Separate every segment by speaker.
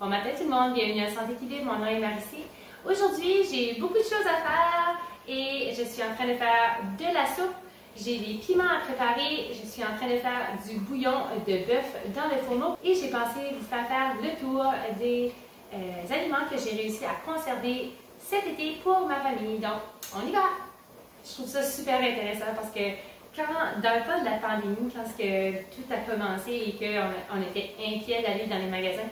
Speaker 1: Bon matin tout le monde, bienvenue à Santé qui Vibre, mon nom est Marie-C. Aujourd'hui, j'ai beaucoup de choses à faire et je suis en train de faire de la soupe. J'ai des piments à préparer, je suis en train de faire du bouillon de bœuf dans le fourneau et j'ai pensé vous faire le tour des aliments que j'ai réussi à conserver cet été pour ma famille. Donc, on y va! Je trouve ça super intéressant parce que dans le cas de la pandémie, quand tout a commencé et qu'on était inquiet d'aller dans les magasins,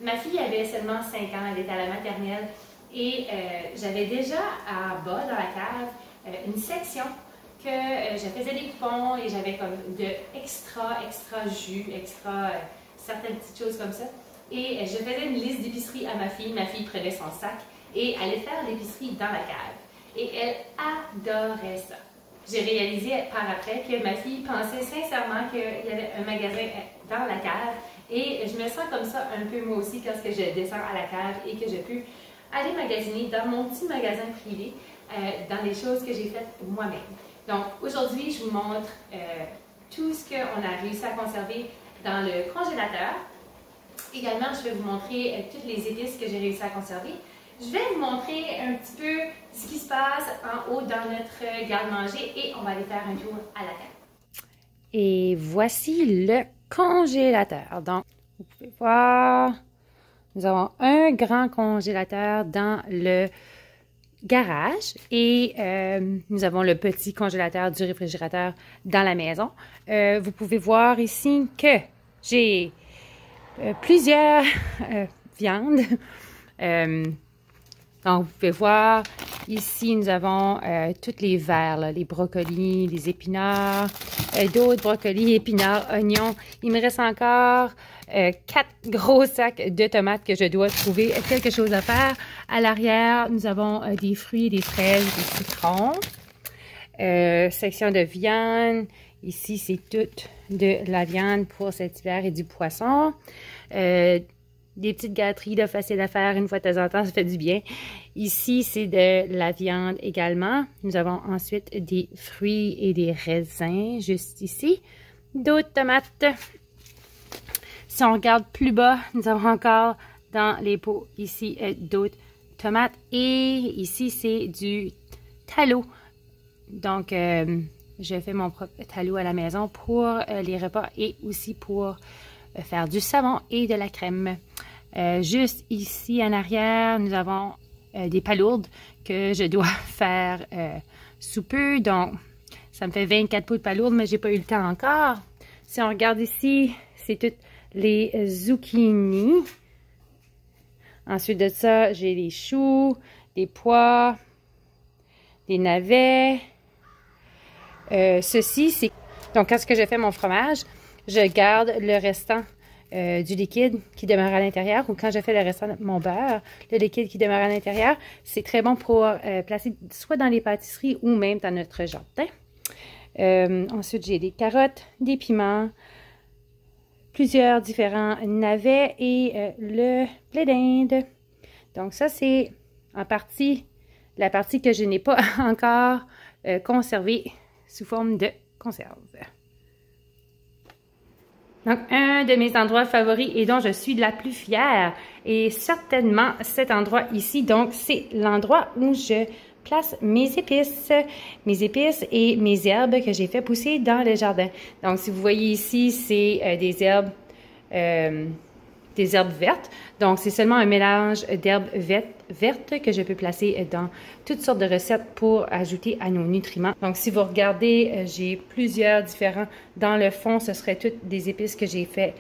Speaker 1: ma fille avait seulement 5 ans, elle était à la maternelle et j'avais déjà à bas dans la cave une section que je faisais des coupons et j'avais comme de extra jus, certaines petites choses comme ça. Et je faisais une liste d'épicerie à ma fille prenait son sac et allait faire l'épicerie dans la cave. Et elle adorait ça. J'ai réalisé par après que ma fille pensait sincèrement qu'il y avait un magasin dans la cave et je me sens comme ça un peu moi aussi quand je descends à la cave et que je peux aller magasiner dans mon petit magasin privé dans les choses que j'ai faites moi-même. Donc aujourd'hui, je vous montre tout ce qu'on a réussi à conserver dans le congélateur. Également, je vais vous montrer toutes les épices que j'ai réussi à conserver. Je vais vous montrer un petit peu ce qui se passe en haut dans notre garde-manger et on va aller faire un tour à la cave. Et voici le congélateur. Donc, vous pouvez voir, nous avons un grand congélateur dans le garage et nous avons le petit congélateur du réfrigérateur dans la maison. Vous pouvez voir ici que j'ai plusieurs viandes. Donc, vous pouvez voir, ici, nous avons tous les verts, là, les brocolis, les épinards, d'autres brocolis, épinards, oignons. Il me reste encore 4 gros sacs de tomates que je dois trouver quelque chose à faire. À l'arrière, nous avons des fruits, des fraises, des citrons. Section de viande. Ici, c'est toute de la viande pour cet hiver et du poisson. Des petites gâteries là, faciles à faire une fois de temps en temps, ça fait du bien. Ici, c'est de la viande également. Nous avons ensuite des fruits et des raisins juste ici. D'autres tomates. Si on regarde plus bas, nous avons encore dans les pots ici d'autres tomates. Et ici, c'est du tallow. Donc, je fais mon propre tallow à la maison pour les repas et aussi pour faire du savon et de la crème. Juste ici en arrière, nous avons des palourdes que je dois faire sous peu. Donc, ça me fait 24 pots de palourdes, mais j'ai pas eu le temps encore. Si on regarde ici, c'est toutes les zucchini. Ensuite de ça, j'ai les choux, des pois, des navets. Ceci, c'est... Donc, quand je fais mon fromage, je garde le restant du liquide qui demeure à l'intérieur, ou quand je fais le restant de mon beurre, le liquide qui demeure à l'intérieur, c'est très bon pour placer soit dans les pâtisseries ou même dans notre jardin. Ensuite, j'ai des carottes, des piments, plusieurs différents navets et le blé d'Inde. Donc ça, c'est en partie la partie que je n'ai pas encore conservée sous forme de conserve. Donc, un de mes endroits favoris et dont je suis la plus fière est certainement cet endroit ici. Donc, c'est l'endroit où je place mes épices et mes herbes que j'ai fait pousser dans le jardin. Donc, si vous voyez ici, c'est des herbes vertes. Donc, c'est seulement un mélange d'herbes vertes que je peux placer dans toutes sortes de recettes pour ajouter à nos nutriments. Donc, si vous regardez, j'ai plusieurs différents. Dans le fond, ce serait toutes des épices que j'ai fait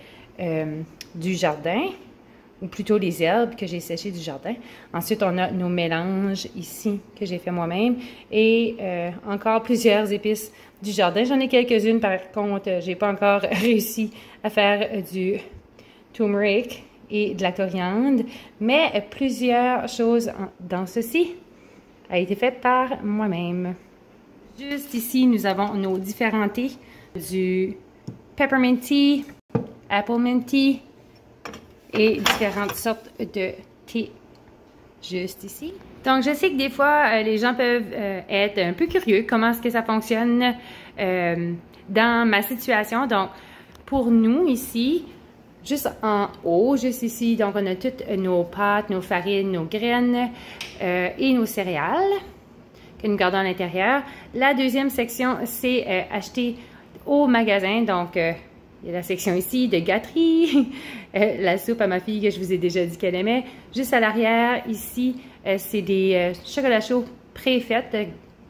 Speaker 1: du jardin, ou plutôt les herbes que j'ai séchées du jardin. Ensuite, on a nos mélanges ici que j'ai fait moi-même et encore plusieurs épices du jardin. J'en ai quelques-unes, par contre, j'ai pas encore réussi à faire du turmeric et de la coriandre, mais plusieurs choses dans ceci a été fait par moi-même. Juste ici, nous avons nos différents thés, du peppermint tea, apple mint tea et différentes sortes de thé juste ici. Donc, je sais que des fois, les gens peuvent être un peu curieux comment est-ce que ça fonctionne dans ma situation. Donc, pour nous ici, juste en haut, juste ici, donc on a toutes nos pâtes, nos farines, nos graines et nos céréales que nous gardons à l'intérieur. La deuxième section, c'est acheter au magasin, donc il y a la section ici de gâteries, la soupe à ma fille que je vous ai déjà dit qu'elle aimait. Juste à l'arrière, ici, c'est des chocolats chauds préfaits,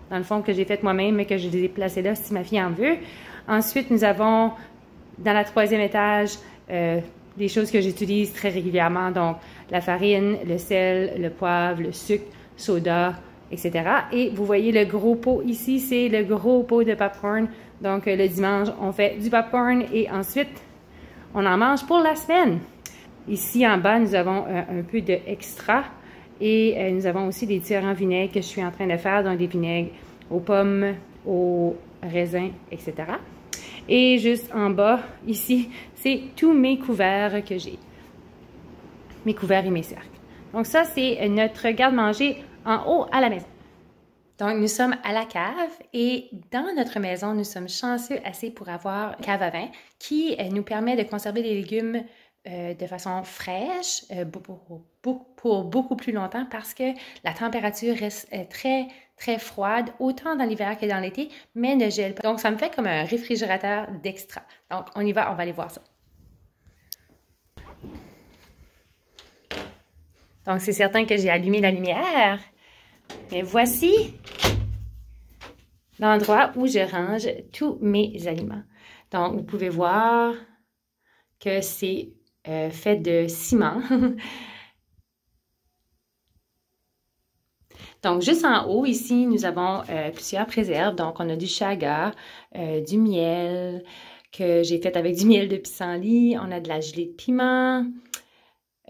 Speaker 1: dans le fond que j'ai fait moi-même, mais que je les ai placés là si ma fille en veut. Ensuite, nous avons dans la troisième étage des choses que j'utilise très régulièrement, donc la farine, le sel, le poivre, le sucre, soda, etc. Et vous voyez le gros pot ici, c'est le gros pot de popcorn. Donc le dimanche, on fait du popcorn et ensuite, on en mange pour la semaine. Ici en bas, nous avons un peu de extra et nous avons aussi des différents vinaigres que je suis en train de faire, donc des vinaigres aux pommes, aux raisins, etc. Et juste en bas, ici, c'est tous mes couverts que j'ai. Mes couverts et mes cercles. Donc ça, c'est notre garde-manger en haut à la maison. Donc, nous sommes à la cave et dans notre maison, nous sommes chanceux assez pour avoir une cave à vin qui nous permet de conserver les légumes de façon fraîche pour beaucoup plus longtemps parce que la température reste très, très froide, autant dans l'hiver que dans l'été, mais ne gèle pas. Donc, ça me fait comme un réfrigérateur d'extra. Donc, on y va, on va aller voir ça. Donc, c'est certain que j'ai allumé la lumière. Mais voici l'endroit où je range tous mes aliments. Donc, vous pouvez voir que c'est fait de ciment. Donc, juste en haut, ici, nous avons plusieurs préserves. Donc, on a du chaga, du miel que j'ai fait avec du miel de pissenlit. On a de la gelée de piment.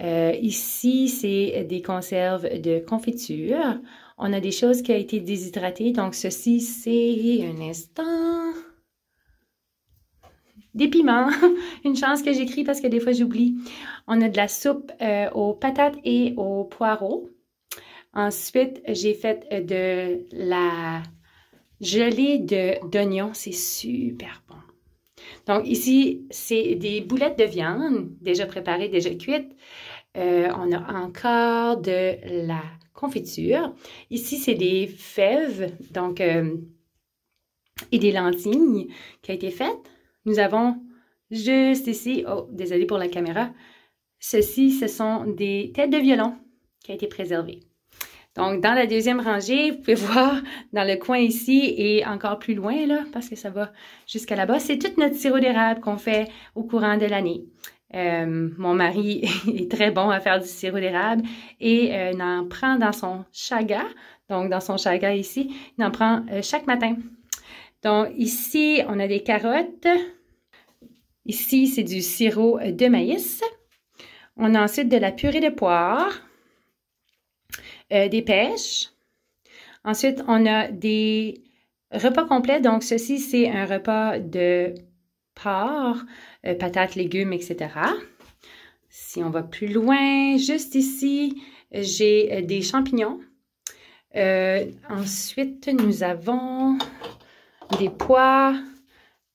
Speaker 1: Ici, c'est des conserves de confiture. On a des choses qui ont été déshydratées. Donc, ceci, c'est un instant. Des piments. Une chance que j'écris parce que des fois, j'oublie. On a de la soupe aux patates et aux poireaux. Ensuite, j'ai fait de la gelée d'oignons. C'est super bon. Donc, ici, c'est des boulettes de viande déjà préparées, déjà cuites. On a encore de la confiture. Ici, c'est des fèves, donc, et des lentilles qui ont été faites. Nous avons juste ici, oh, désolé pour la caméra, ceci, ce sont des têtes de violon qui ont été préservées. Donc, dans la deuxième rangée, vous pouvez voir dans le coin ici et encore plus loin, là, parce que ça va jusqu'à là-bas, c'est tout notre sirop d'érable qu'on fait au courant de l'année. Mon mari est très bon à faire du sirop d'érable et il en prend dans son chaga. Donc, dans son chaga ici, il en prend chaque matin. Donc, ici, on a des carottes. Ici, c'est du sirop de maïs. On a ensuite de la purée de poire, des pêches. Ensuite, on a des repas complets. Donc, ceci, c'est un repas de porc, patates, légumes, etc. Si on va plus loin, juste ici, j'ai des champignons. Ensuite, nous avons des pois,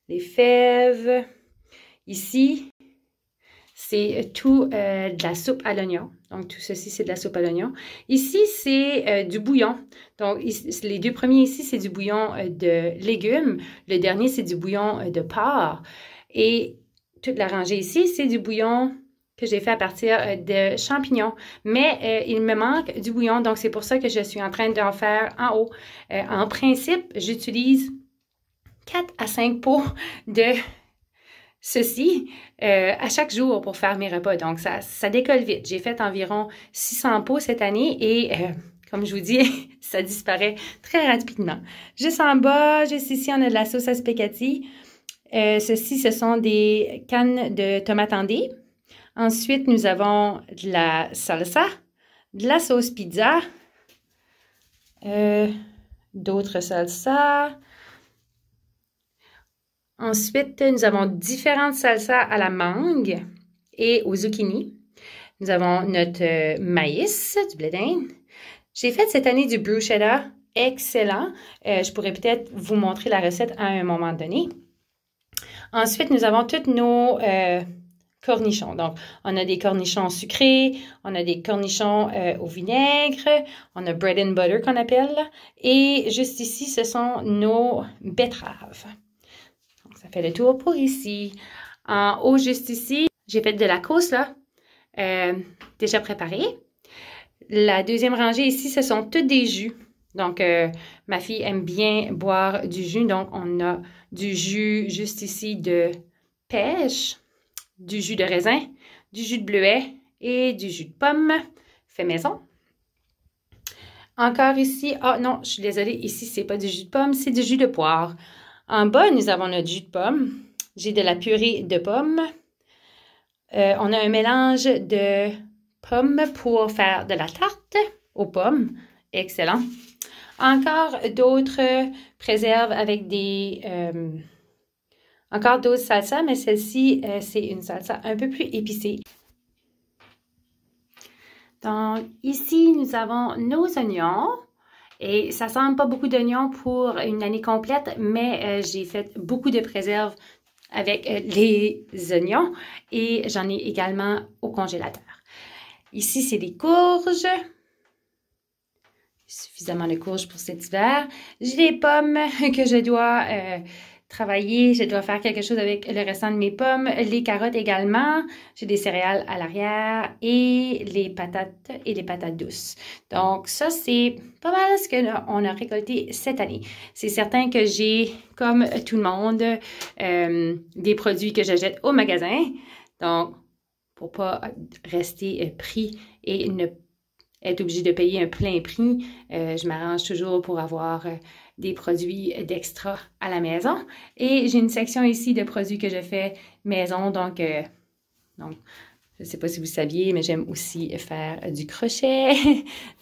Speaker 1: des fèves. Ici, c'est tout de la soupe à l'oignon. Donc, tout ceci, c'est de la soupe à l'oignon. Ici, c'est du bouillon. Donc, les deux premiers ici, c'est du bouillon de légumes. Le dernier, c'est du bouillon de porc. Et toute la rangée ici, c'est du bouillon que j'ai fait à partir de champignons. Mais il me manque du bouillon, donc c'est pour ça que je suis en train d'en faire en haut. En principe, j'utilise 4 à 5 pots de ceci à chaque jour pour faire mes repas. Donc, ça décolle vite. J'ai fait environ 600 pots cette année et comme je vous dis, ça disparaît très rapidement. Juste en bas, juste ici, on a de la sauce à spaghetti. Ceci, ce sont des cannes de tomates en dés. Ensuite, nous avons de la salsa, de la sauce pizza, d'autres salsas. Ensuite, nous avons différentes salsas à la mangue et au zucchini. Nous avons notre maïs, du blé d'Inde. J'ai fait cette année du bruschetta, excellent. Je pourrais peut-être vous montrer la recette à un moment donné. Ensuite, nous avons toutes nos
Speaker 2: cornichons. Donc, on a des cornichons sucrés, on a des cornichons au vinaigre, on a bread and butter qu'on appelle, et juste ici, ce sont nos betteraves. Donc, ça fait le tour pour ici. En haut, juste ici, j'ai fait de la coleslaw déjà préparée. La deuxième rangée ici, ce sont tous des jus. Donc, ma fille aime bien boire du jus, donc on a du jus juste ici de pêche, du jus de raisin, du jus de bleuet et du jus de pomme fait maison. Encore ici, non, je suis désolée, ici, c'est pas du jus de pomme, c'est du jus de poire. En bas, nous avons notre jus de pomme. J'ai de la purée de pommes. On a un mélange de pommes pour faire de la tarte aux pommes. Excellent. Encore d'autres préserves avec des... encore d'autres salsas, mais celle-ci, c'est une salsa un peu plus épicée. Donc, ici, nous avons nos oignons. Et ça ne semble pas beaucoup d'oignons pour une année complète, mais j'ai fait beaucoup de préserves avec les oignons et j'en ai également au congélateur. Ici, c'est des courges. Suffisamment de courges pour cet hiver. J'ai des pommes que je dois travailler. Je dois faire quelque chose avec le restant de mes pommes. Les carottes également. J'ai des céréales à l'arrière et les patates douces. Donc, ça, c'est pas mal ce qu'on a récolté cette année. C'est certain que j'ai, comme tout le monde, des produits que j'achète au magasin. Donc, pour pas rester pris et ne être obligé de payer un plein prix, je m'arrange toujours pour avoir des produits d'extra à la maison. Et j'ai une section ici de produits que je fais maison. Donc je ne sais pas si vous saviez, mais j'aime aussi faire du crochet.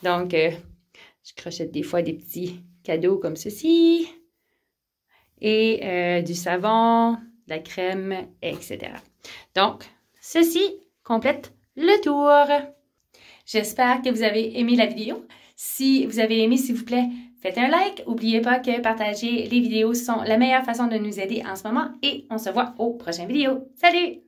Speaker 2: Donc, je crochette des fois des petits cadeaux comme ceci. Et du savon, de la crème, etc. Donc, ceci complète le tour. J'espère que vous avez aimé la vidéo. Si vous avez aimé, s'il vous plaît, faites un like. N'oubliez pas que partager les vidéos sont la meilleure façon de nous aider en ce moment. Et on se voit aux prochaines vidéos. Salut!